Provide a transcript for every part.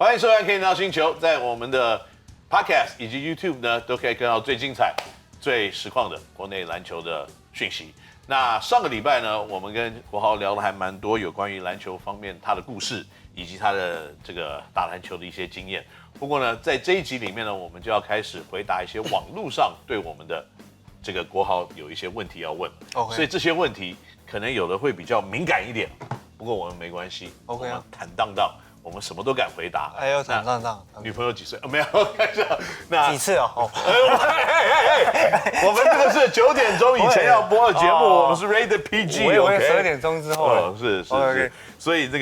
欢迎收看《可以聊星球》，在我们的 Podcast 以及 YouTube 呢，都可以看到最精彩、最实况的国内篮球的讯息。那上个礼拜呢，我们跟国豪聊了还蛮多有关于篮球方面他的故事，以及他的这个打篮球的一些经验。不过呢，在这一集里面呢，我们就要开始回答一些网络上对我们的这个国豪有一些问题要问。Okay. 所以这些问题可能有的会比较敏感一点，不过我们没关系 OK 啊，我们坦荡荡。我们什么都敢回答。哎呦，坦荡。女朋友几岁？没有，开玩笑。那几次哦？我们这个是9点钟以前要播的节目，我们是 Rated PG。我以为12点钟之后。是。所以这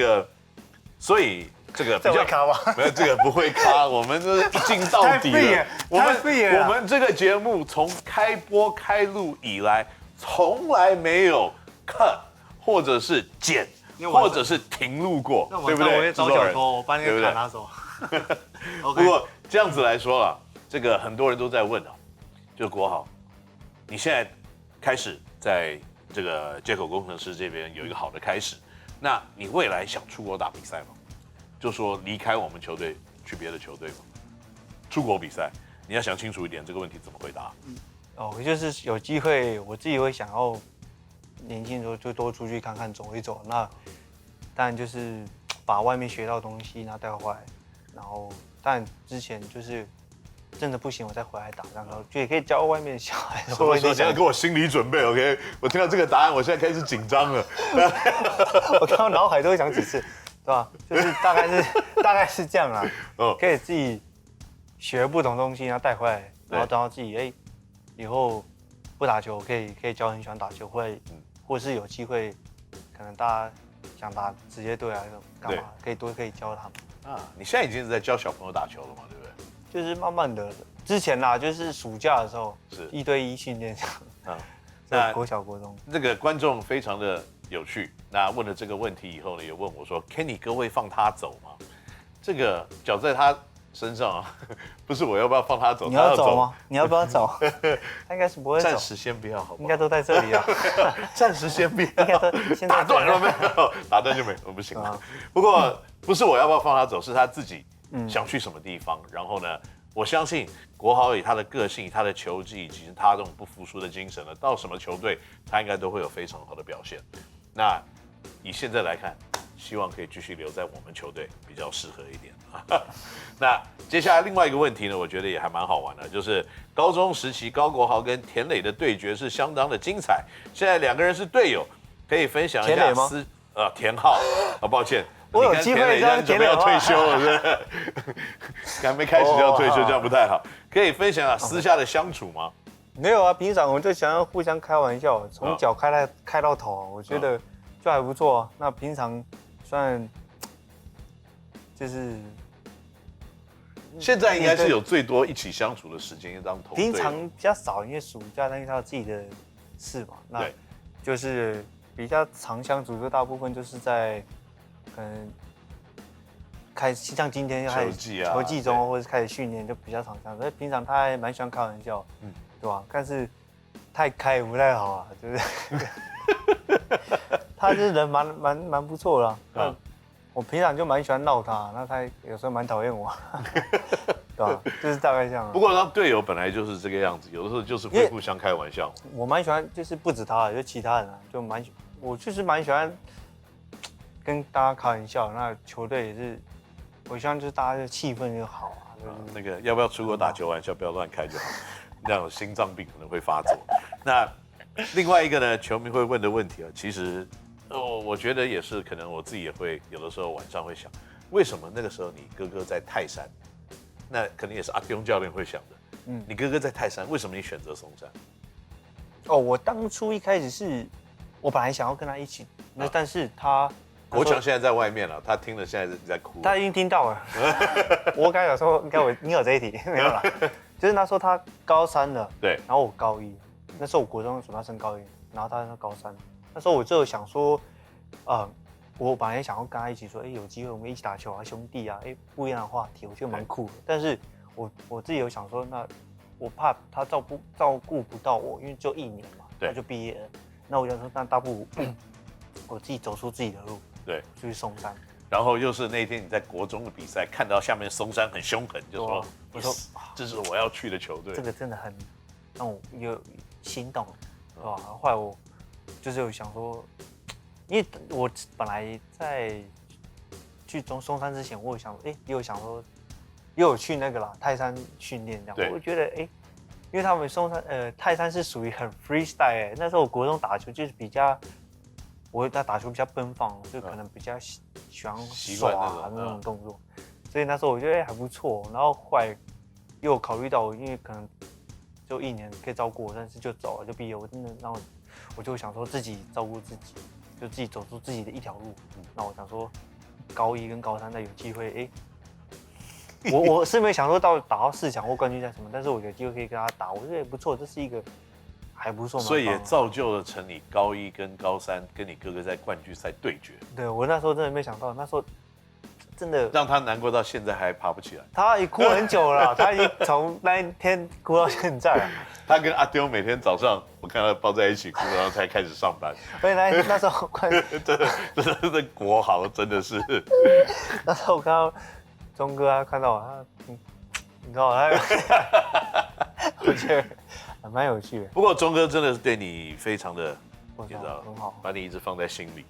个比较卡吗？没有，这个不会卡。我们都一镜到底了。我们这个节目从开播开录以来，从来没有 cut 或者是剪。或者是停录过，对不对？我也找小偷，我把那个卡拿走。不过这样子来说啊，这个很多人都在问啊，就国豪，你现在开始在这个街口工程师这边有一个好的开始，那你未来想出国打比赛吗？就说离开我们球队去别的球队吗？出国比赛，你要想清楚一点，这个问题怎么回答？就是有机会，我自己会想要。年轻的时候就多出去看看走一走，那当然就是把外面学到的东西拿带回来，然后但之前就是真的不行，我再回来打，然后就也可以教外面的小孩。我现在给我心理准备 ，OK？ 我听到这个答案，我现在开始紧张了。我刚刚脑海都会想几次，对吧？就是大概是这样啦。可以自己学不同东西，然后带回来，然后等到自己以后不打球，可以教很喜欢打球，或是有机会，可能大家想打职业队啊，干嘛可以教他们啊。你现在已经是在教小朋友打球了嘛，对不对？就是慢慢的，之前啦，就是暑假的时候是1对1训练这样。那国小国中，这个观众非常的有趣。那问了这个问题以后呢，也问我说 ：“Kenny 哥会放他走吗？”这个脚在他身上啊，不是我要不要放他走？你要走吗？你要不要走？他应该是不会走。暂时先不要，好不好？应该都在这里啊。暂时先不要。应该都现在打断了没有？打断就没，我不行了。不过不是我要不要放他走，是他自己想去什么地方。然后呢，我相信国豪以他的个性、他的球技以及他这种不服输的精神呢，到什么球队他应该都会有非常好的表现。那以现在来看，希望可以继续留在我们球队比较适合一点。那接下来另外一个问题呢，我觉得也还蛮好玩的，就是高中时期高国豪跟田磊的对决是相当的精彩。现在2个人是队友，可以分享一下田浩，抱歉，我有机会准备要退休了，是不是？还没开始就要退休，这样不太好。可以分享私下的相处吗？没有啊，平常我们就想要互相开玩笑，从脚开到头，我觉得就还不错啊。那平常算就是现在应该是有最多一起相处的时间，当同队。平常比较少，因为暑假但是他有自己的事嘛，那就是比较常相处，就大部分就是在可能像今天要开始球季中，或者是开始训练，就比较常相处。所以平常他还蛮喜欢开玩笑，对吧？但是太开也不太好啊，就是他就是人蛮不错的啊。我平常就蛮喜欢闹他，那他有时候蛮讨厌我，对吧？就是大概这样。不过当队友本来就是这个样子，有的时候就是会互相开玩笑。我蛮喜欢，就是不止他，就其他人啊，我就是蛮喜欢跟大家开玩笑。那球队也是，我希望就是大家的气氛就好啊。那个要不要出国打球玩笑，不要乱开就好，那样心脏病可能会发作。那另外一个呢，球迷会问的问题啊，其实。我觉得也是，可能我自己也会有的时候晚上会想，为什么那个时候你哥哥在泰山？那可能也是阿兄教练会想的。你哥哥在泰山，为什么你选择松山？我当初一开始是，我本来想要跟他一起，但是他国强现在在外面了，他听了现在在哭。他已经听到了。我刚有说，你有这一题没有啦？就是他说他高3了，对，然后我高1，那时候我国中他升高1，然后他高3。那时候我就想说，我本来想要跟他一起说，有机会我们一起打球啊，兄弟啊，不一样的话题，我觉得蛮酷的。但是我自己有想说，那我怕他照顾不到我，因为就1年嘛，他就毕业了。那我想说，那大不我自己走出自己的路，对，就去松山。然后又是那天你在国中的比赛，看到下面松山很凶狠，就说我说这是我要去的球队。这个真的很让我有心动，对吧？后来我就是有想说，因为我本来在去松山之前，我有想，也有想说，也有去那个啦泰山训练这样，我觉得因为他们泰山是属于很 freestyle，那时候我国中打球就是比较，我打球比较奔放，就可能比较喜欢耍那种动作，所以那时候我觉得还不错。然后后来又考虑到，因为可能就1年可以照顾我，但是就走了就毕业，我真的然后我就想说自己照顾自己，就自己走出自己的一条路。那我想说高1跟高3再有机会，我是没有想说打到4强或冠军赛什么，但是我有机会可以跟他打，我觉得也不错，这是一个还不错。所以也造就了成你高1跟高3跟你哥哥在冠军赛对决。对，我那时候真的没想到，那时候真的让他难过到现在还爬不起来。他也哭很久了，他已经从那一天哭到现在了。他跟阿丢每天早上我看他抱在一起哭，然后才开始上班。所以那时候真的国豪真的是。那时候我看到钟哥啊，看到我你知道我觉得还蛮有趣的。不过钟哥真的是对你非常的，你知道很好，把你一直放在心里，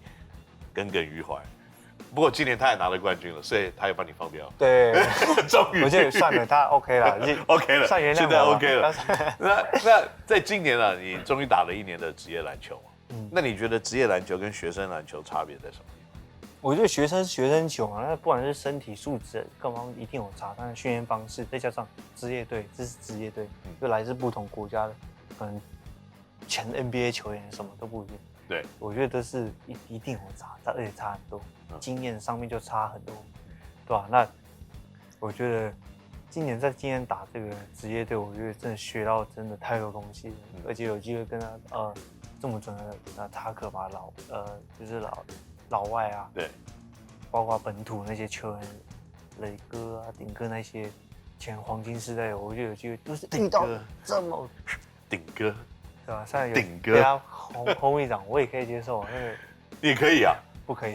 耿耿于怀。不过今年他也拿了冠军了，所以他也把你放掉。对，终于。我觉得算了，他 OK 了，OK 了，算原谅现在 OK 了。那在今年啊，你终于打了1年的职业篮球嘛？那你觉得职业篮球跟学生篮球差别在什么地方？我觉得学生球啊，那不管是身体素质各方面一定有差，但是训练方式再加上职业队，这是职业队，就来自不同国家的，可能前 NBA 球员什么都不一样。对，我觉得这是一定有差，而且差很多，经验上面就差很多，对吧？那我觉得今年打这个职业队，我觉得真的学到真的太多东西了，而且有机会跟他这么准的塔克吧就是老外啊，对，包括本土那些球员，磊哥啊、顶哥那些前黄金时代，我觉得有机会就是遇到这么顶哥。对吧？现在有顶哥被他轰一掌，我也可以接受。那个你可以啊？不可以？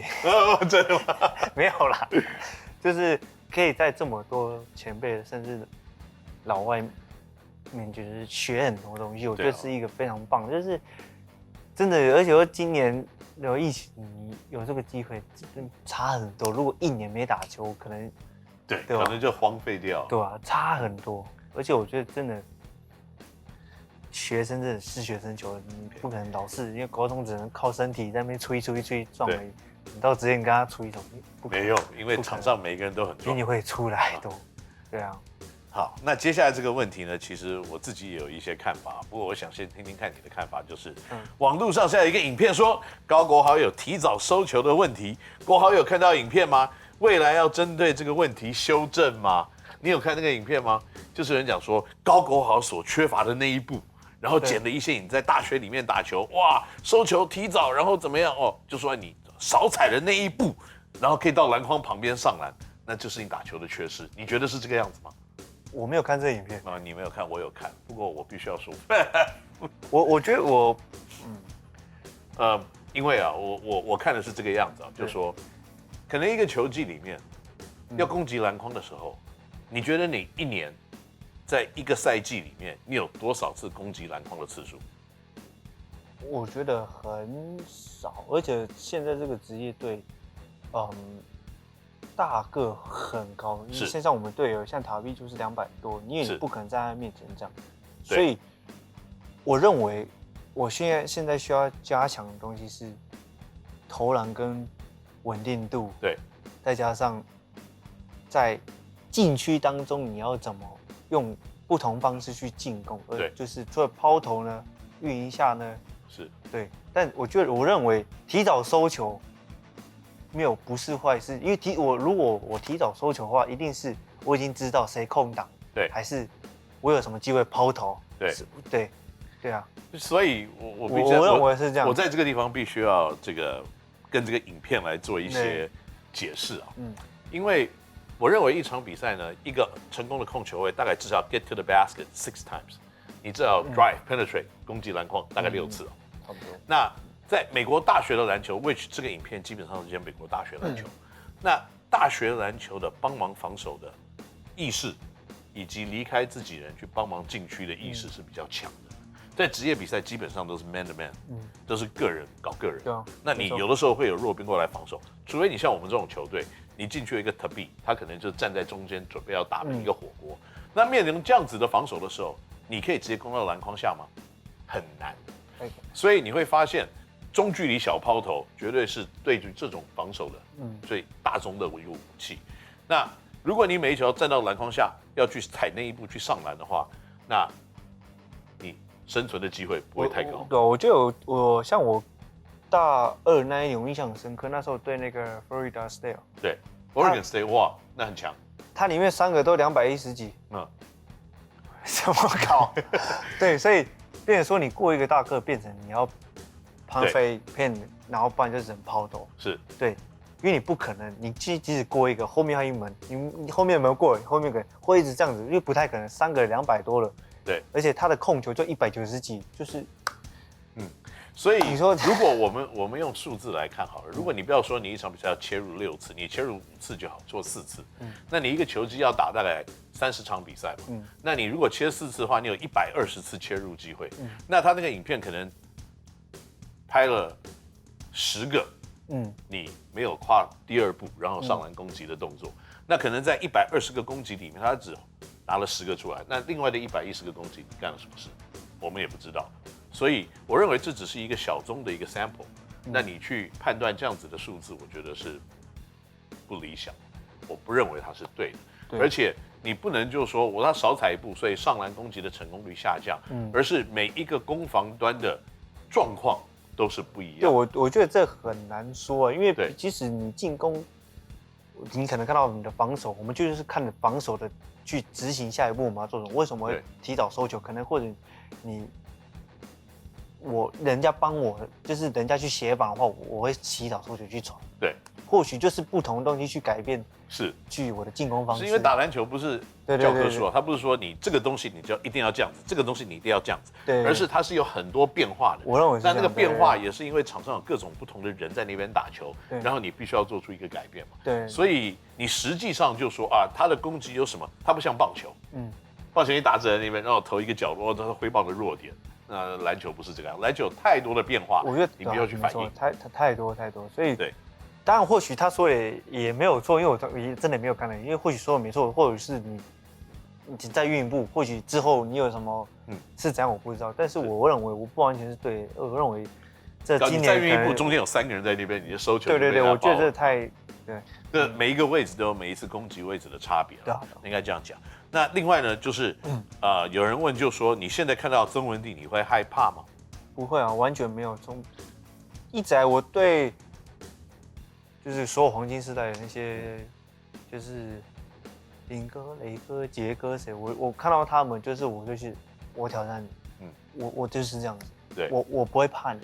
真的吗？没有啦，就是可以在这么多前辈甚至老外面，就是学很多东西。我觉得是一个非常棒，就是真的，而且又今年有疫情，你有这个机会，差很多。如果1年没打球，可能对，可能就荒废掉。对啊，差很多。而且我觉得真的。学生真的是学生球，你不可能老是因为高中只能靠身体在那边吹撞而已。你到职业你跟他吹什么？没用，因为场上每个人都很壮，比你会出来都。对啊。好，那接下来这个问题呢，其实我自己也有一些看法，不过我想先听听看你的看法，就是网络上现在有一个影片说高国豪有提早收球的问题，国豪有看到影片吗？未来要针对这个问题修正吗？你有看那个影片吗？就是有人讲说高国豪所缺乏的那一步。然后捡了一些你在大学里面打球，哇，收球提早，然后怎么样哦？就说你少踩了那一步，然后可以到篮筐旁边上篮，那就是你打球的缺失。你觉得是这个样子吗？我没有看这个影片啊，你没有看，我有看。不过我必须要说，我觉得因为啊，我看的是这个样子啊，就是说，可能一个球季里面要攻击篮筐的时候，你觉得你1年？在一个赛季里面，你有多少次攻击篮筐的次数？我觉得很少，而且现在这个职业队，大个很高，因为像我们队友像塔比就是200多，你也不可能在他面前这样，所以我认为我现在需要加强的东西是投篮跟稳定度，对，再加上在禁区当中你要怎么用不同方式去进攻，就是除了抛投呢，运一下呢，是对。但我认为提早收球不是坏事，因为如果我提早收球的话，一定是我已经知道谁空档，对，还是我有什么机会抛投，对啊。所以我认为是这样。我在这个地方必须要跟这个影片来做一些解释啊，因为。我认为一场比赛呢，一个成功的控球位大概至少 get to the basket 6 times， 你至少 drive penetrate 攻击篮筐大概6次哦。差不多。那在美国大学的篮球 ，which 这个影片基本上是讲美国大学篮球，那大学篮球的帮忙防守的意识，以及离开自己人去帮忙禁区的意识是比较强的。在职业比赛基本上都是 man to man，都是个人搞个人。对啊，那你有的时候会有弱兵过来防守，除非你像我们这种球队，你进去一个 Tabi， 他可能就站在中间准备要打一个火锅。那面临这样子的防守的时候，你可以直接攻到篮筐下吗？很难。所以你会发现，中距离小抛投绝对是对于这种防守的最大宗的一个武器。那如果你每一球站到篮筐下，要去踩那一步去上篮的话，那你生存的机会不会太高。对，我就我像我大二那一年，我印象很深刻，那时候对那个 Florida State， 对 Oregon State， 哇，那很强。它里面3个都210几，怎么搞？对，所以变成说你过一个大个，变成你要攀飞骗，然后不然就只能抛投。是，对，因为你不可能，你即使过一个，后面还有一门，你后面有没有过？后面会一直这样子，因为不太可能，3个200多了。对，而且他的控球就190几，就是，所以你说，如果我们用数字来看好了，如果你不要说你一场比赛要切入6次，你切入5次就好，做4次，那你一个球季要打大概30场比赛嘛，那你如果切4次的话，你有120次切入机会，那他那个影片可能拍了10个，你没有跨第2步，然后上篮攻击的动作，那可能在120个攻击里面，他只拿了10个出来，那另外的110个攻击你干了什么事，我们也不知道。所以我认为这只是一个小宗的一个 sample，那你去判断这样子的数字，我觉得是不理想，我不认为它是对的。而且你不能就说我要少踩一步，所以上篮攻击的成功率下降，而是每一个攻防端的状况都是不一样。对，我觉得这很难说，因为即使你进攻，你可能看到你的防守，我们就是看着防守的去执行下一步我们要做什么。为什么会提早收球？可能或者人家帮我，就是人家去协防的话，我会提早收球去传。对，或许就是不同的东西去改变，是去我的进攻方式。是因为打篮球不是教科书啊，它不是说你这个东西你就一定要这样子，这个东西你一定要这样子，对，而是它是有很多变化的。我认为是。那个变化也是因为场上有各种不同的人在那边打球，然后你必须要做出一个改变嘛。对，所以你实际上就说啊，他的攻击有什么？它不像棒球，棒球你打在那边，然后投一个角落，它是挥棒的弱点。那篮球不是这个样，篮球有太多的变化，我觉得你必须要去反应，太多，所以对，当然或许他说也没有错，因为我也真的没有看到，因为或许说的没错，或者是你再运一步，或许之后你有什么是怎样我不知道，但是我认为我不完全是对，我认为这今年再运一步，中间有3个人在那边，你就收球，对，我觉得这太对，那每一个位置都有每一次攻击位置的差别，应该这样讲。那另外呢，就是有人问就说，你现在看到曾文帝，你会害怕吗？不会啊，完全没有。一直来我对，就是所有黄金时代的那些，就是林哥、雷哥、杰哥谁，我看到他们，就是我挑战你，我就是这样子。对，我不会怕你。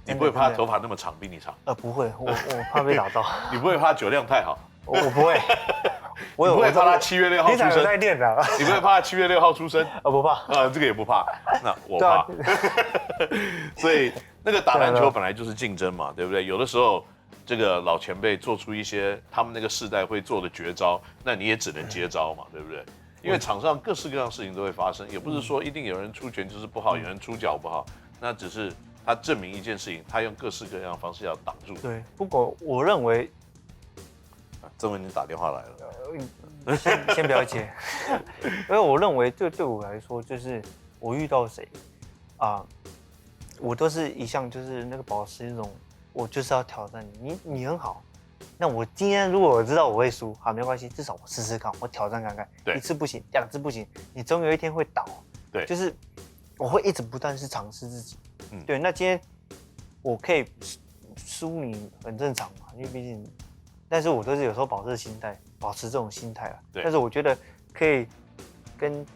你不会怕头发那么长比你长？不会，我怕被打到。你不会怕酒量太好？我不会。你不会怕他7月6号出生？在练的。你不会怕他7月6号出生？不怕。这个也不怕。那我怕。所以那个打篮球本来就是竞争嘛，对不对？有的时候这个老前辈做出一些他们那个世代会做的绝招，那你也只能接招嘛，对不对？因为场上各式各样的事情都会发生，也不是说一定有人出拳就是不好，有人出脚不好，那只是他证明一件事情，他用各式各样的方式要挡住。对，不过我认为。曾文，你打电话来了，先不要接，因为我认为对我来说，就是我遇到谁我都是一向就是那个保持那种，我就是要挑战你，你很好。那我今天如果我知道我会输，好没关系，至少我试试看，我挑战看看，1次不行，2次不行，你总有一天会倒。对，就是我会一直不断是尝试自己。对，那今天我可以输你很正常嘛，因为毕竟。但是我都是有时候保持这种心态啊。但是我觉得可以跟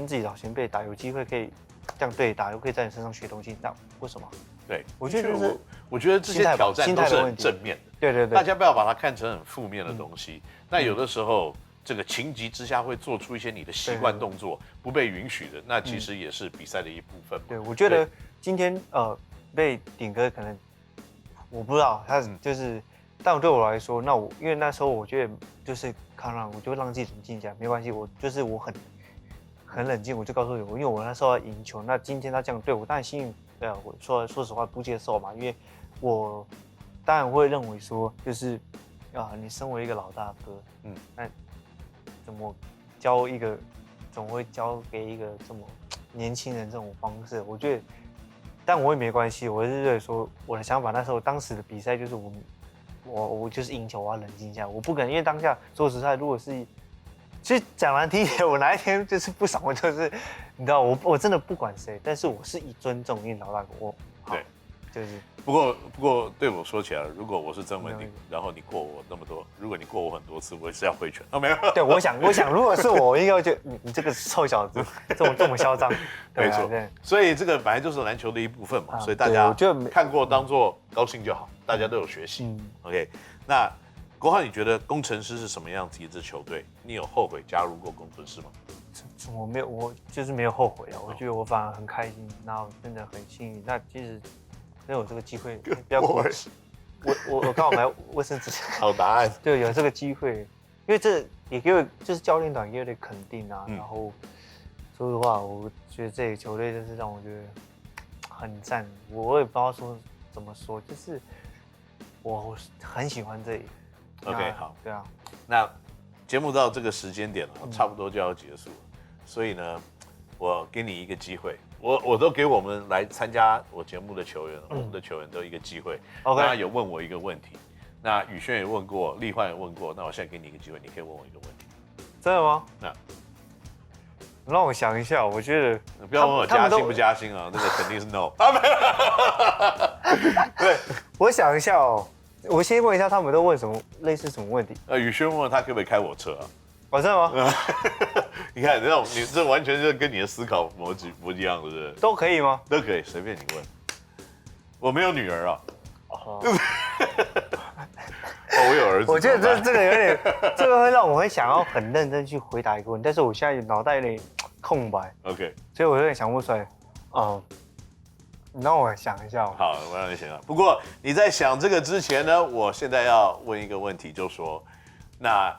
自己老前辈打，有机会可以这样对打，又可以在你身上学东西，那为什么？对，我觉得我觉得这些挑战都是很正面的。对，大家不要把它看成很负面的东西。那有的时候这个情急之下会做出一些你的习惯动作不被允许的，那其实也是比赛的一部分。对，我觉得今天被顶哥可能我不知道他就是。但对我来说，那我因为那时候我觉得就是我就让自己冷静下来，没关系，我很冷静，我就告诉我，因为我那时候要赢球，那今天他这样对我，当然心里对啊，我说实话不接受嘛，因为我当然会认为说，就是你身为一个老大哥，那怎么会交给一个这么年轻人这种方式？我觉得，但我也没关系，我是觉得说我的想法，那时候当时的比赛就是我就是赢球，我要冷静一下，我不可能，因为当下说实在，如果是其实讲难听一点，我哪一天就是不爽，我就是你知道，我真的不管谁，但是我是以尊重因为老大哥，对，就是。不过对我说起来，如果我是曾文鼎，然后你过我那么多，如果你过我很多次，我也是要挥拳。没有。对，我想，如果是我应该会觉得你这个臭小子，这么嚣张。没错，对。所以这个本来就是篮球的一部分嘛，所以大家看过当做高兴就好，大家都有学习。OK， 那国豪，你觉得工程师是什么样子一支球队？你有后悔加入过工程师吗？我没有，我就是没有后悔啊。我觉得我反而很开心，然后真的很幸运。那其实能有这个机会，不要哭。我刚好买卫生纸。好答案。对，有这个机会，因为这也给我就是教练团给我的肯定啊。然后说实话，我觉得这个球队真是让我觉得很赞。我也不知道怎么说，就是我很喜欢这里。OK， 好。对啊。那节目到这个时间点了，差不多就要结束了，所以呢，我给你一个机会，我都给我们来参加我节目的球员，我们的球员都一个机会。OK， 他有问我一个问题，那宇轩也问过，立焕也问过，那我现在给你一个机会，你可以问我一个问题。真的吗？那让我想一下，我觉得不要问我加薪不加薪啊，那个肯定是 no 啊，没有。对，我想一下哦。我先问一下，他们都问什么类似什么问题？宇轩问他可不可以开我车啊？真的吗？你看，你这完全就是跟你的思考模式不一样，是不是？都可以吗？都可以，随便你问。我没有女儿啊。我有儿子。我觉得这个有点，这个会让我会想要很认真去回答一个问题，但是我现在脑袋有点空白。OK。所以我有点想不出来。你让我想一下。好，我让你想。不过你在想这个之前呢，我现在要问一个问题，就说，那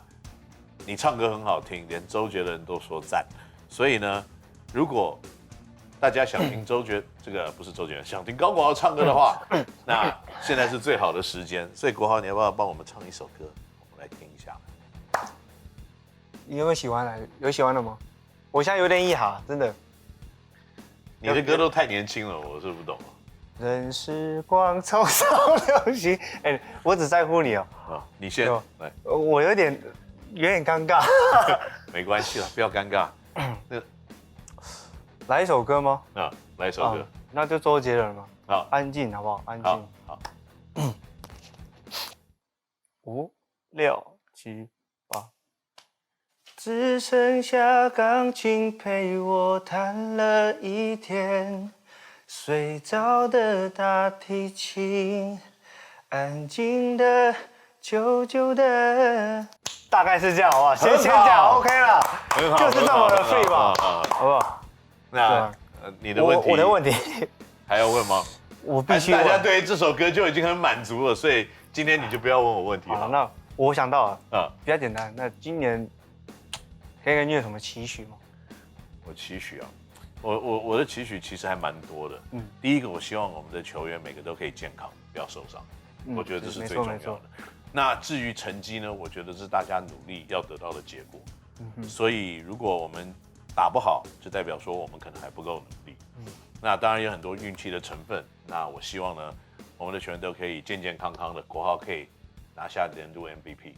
你唱歌很好听，连周杰伦都说赞，所以呢，如果大家想听这个不是周杰伦，想听高国豪唱歌的话，那现在是最好的时间。所以国豪，你要不要帮我们唱一首歌，我们来听一下？你有没有喜欢的？有喜欢的吗？我现在有点意哈，真的。你的歌都太年轻了，我是不懂。任时光匆匆流逝，我只在乎你哦。你先来。我有点尴尬。没关系了，不要尴尬。来一首歌吗？来一首歌。那就周杰伦嘛。好，安静好不好？安静。好。5、6、7、8。只剩下钢琴陪我弹了一天，睡着的大提琴，安静的、久久的，大概是这样，好不好？先讲 OK 了，就是这么的 free 吧，好不好？那你的问题，我的问题还要问吗？我必须问。大家对这首歌就已经很满足了，所以今天你就不要问我问题了。好，那我想到了，比较简单。那今年可以跟你有什么期许吗？我期许啊，我的期许其实还蛮多的。第一个，我希望我们的球员每个都可以健康，不要受伤。我觉得这是最重要的。那至于成绩呢，我觉得是大家努力要得到的结果。所以如果我们打不好，就代表说我们可能还不够努力。那当然有很多运气的成分。那我希望呢，我们的球员都可以健健康康的，国豪可以拿下年度 MVP，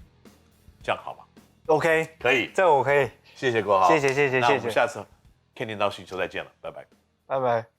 这样好吗 ？OK， 可以，这我可以。谢谢国豪，谢谢。那我们下次天天到星球再见了，拜拜，拜拜。